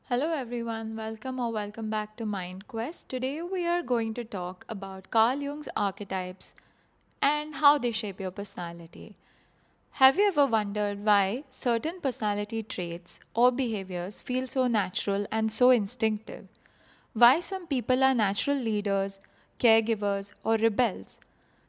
Hello everyone, welcome back to Mind Quest. Today we are going to talk about Carl Jung's archetypes and how they shape your personality. Have you ever wondered why certain personality traits or behaviors feel so natural and so instinctive? Why some people are natural leaders, caregivers, or rebels?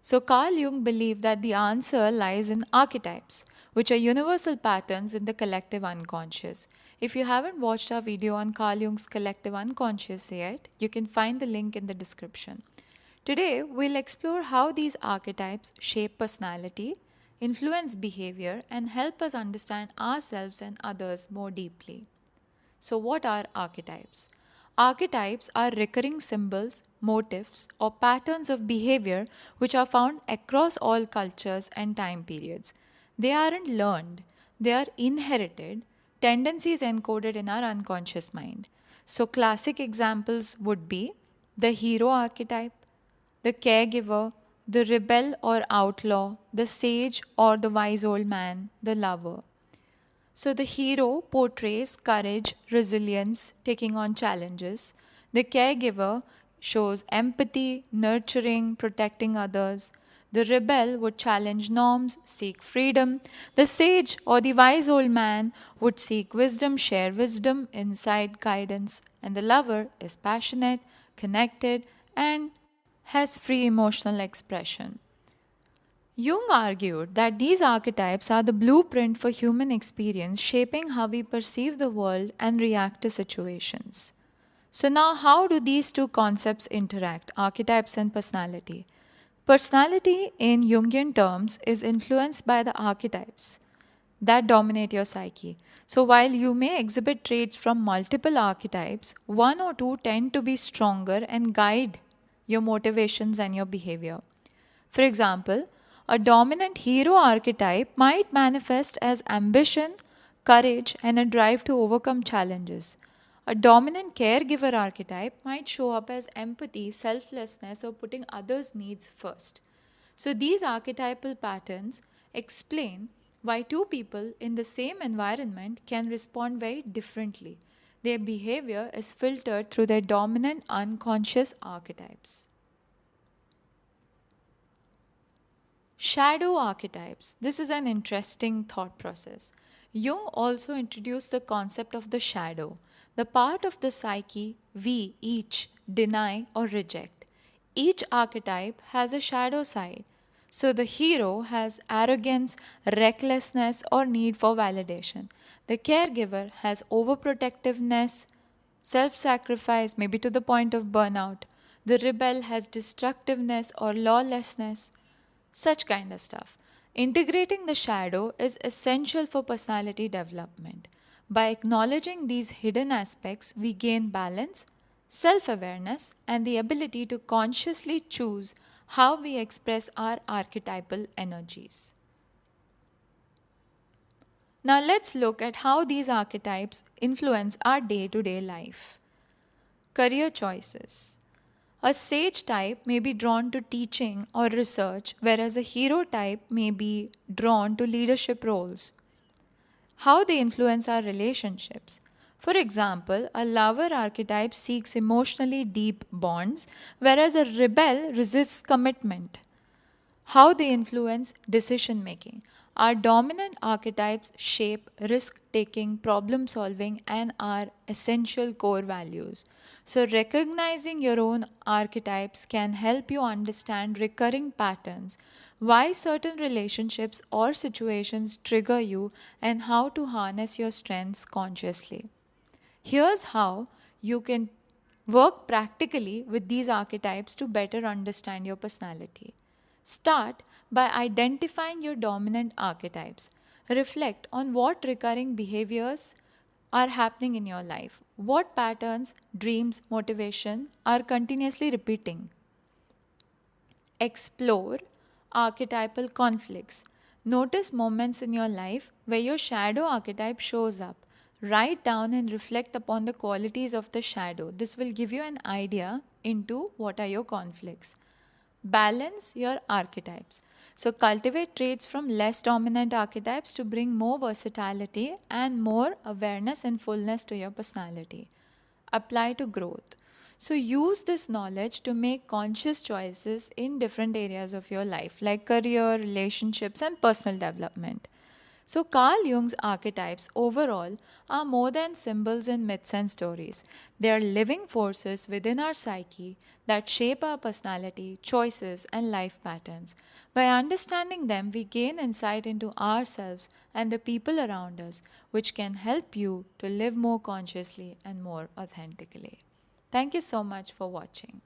So, Carl Jung believed that the answer lies in archetypes, which are universal patterns in the collective unconscious. If you haven't watched our video on Carl Jung's collective unconscious yet, you can find the link in the description. Today, we'll explore how these archetypes shape personality, influence behavior, and help us understand ourselves and others more deeply. So, what are archetypes? Archetypes are recurring symbols, motifs, or patterns of behavior which are found across all cultures and time periods. They aren't learned, they are inherited, tendencies encoded in our unconscious mind. So, classic examples would be the hero archetype, the caregiver, the rebel or outlaw, the sage or the wise old man, the lover. So the hero portrays courage, resilience, taking on challenges. The caregiver shows empathy, nurturing, protecting others. The rebel would challenge norms, seek freedom. The sage or the wise old man would seek wisdom, share wisdom, insight, guidance. And the lover is passionate, connected, and has free emotional expression. Jung argued that these archetypes are the blueprint for human experience, shaping how we perceive the world and react to situations. So, now how do these two concepts interact, archetypes and personality? Personality, in Jungian terms, is influenced by the archetypes that dominate your psyche. So, while you may exhibit traits from multiple archetypes, one or two tend to be stronger and guide your motivations and your behavior. For example, a dominant hero archetype might manifest as ambition, courage, and a drive to overcome challenges. A dominant caregiver archetype might show up as empathy, selflessness, or putting others' needs first. So, these archetypal patterns explain why two people in the same environment can respond very differently. Their behavior is filtered through their dominant unconscious archetypes. Shadow archetypes. This is an interesting thought process. Jung also introduced the concept of the shadow, the part of the psyche we each deny or reject. Each archetype has a shadow side. So the hero has arrogance, recklessness, or need for validation. The caregiver has overprotectiveness, self sacrifice, maybe to the point of burnout. The rebel has destructiveness or lawlessness, such kind of stuff. Integrating the shadow is essential for personality development. By acknowledging these hidden aspects, we gain balance, self awareness, and the ability to consciously choose how we express our archetypal energies. Now, let's look at how these archetypes influence our day to day life. Career choices. A sage type may be drawn to teaching or research, whereas a hero type may be drawn to leadership roles. How they influence our relationships. For example, a lover archetype seeks emotionally deep bonds, whereas a rebel resists commitment. How they influence decision making. Our dominant archetypes shape risk taking, problem solving, and our essential core values. So, recognizing your own archetypes can help you understand recurring patterns, why certain relationships or situations trigger you, and how to harness your strengths consciously. Here's how you can work practically with these archetypes to better understand your personality. Start by identifying your dominant archetypes. Reflect on what recurring behaviors are happening in your life. What patterns, dreams, motivation are continuously repeating. Explore archetypal conflicts. Notice moments in your life where your shadow archetype shows up. Write down and reflect upon the qualities of the shadow. This will give you an idea into what are your conflicts. Balance your archetypes. So, cultivate traits from less dominant archetypes to bring more versatility and more awareness and fullness to your personality. Apply to growth. So, use this knowledge to make conscious choices in different areas of your life, like career, relationships, and personal development. So, Carl Jung's archetypes overall are more than symbols in myths and stories. They are living forces within our psyche that shape our personality, choices, and life patterns. By understanding them, we gain insight into ourselves and the people around us, which can help you to live more consciously and more authentically. Thank you so much for watching.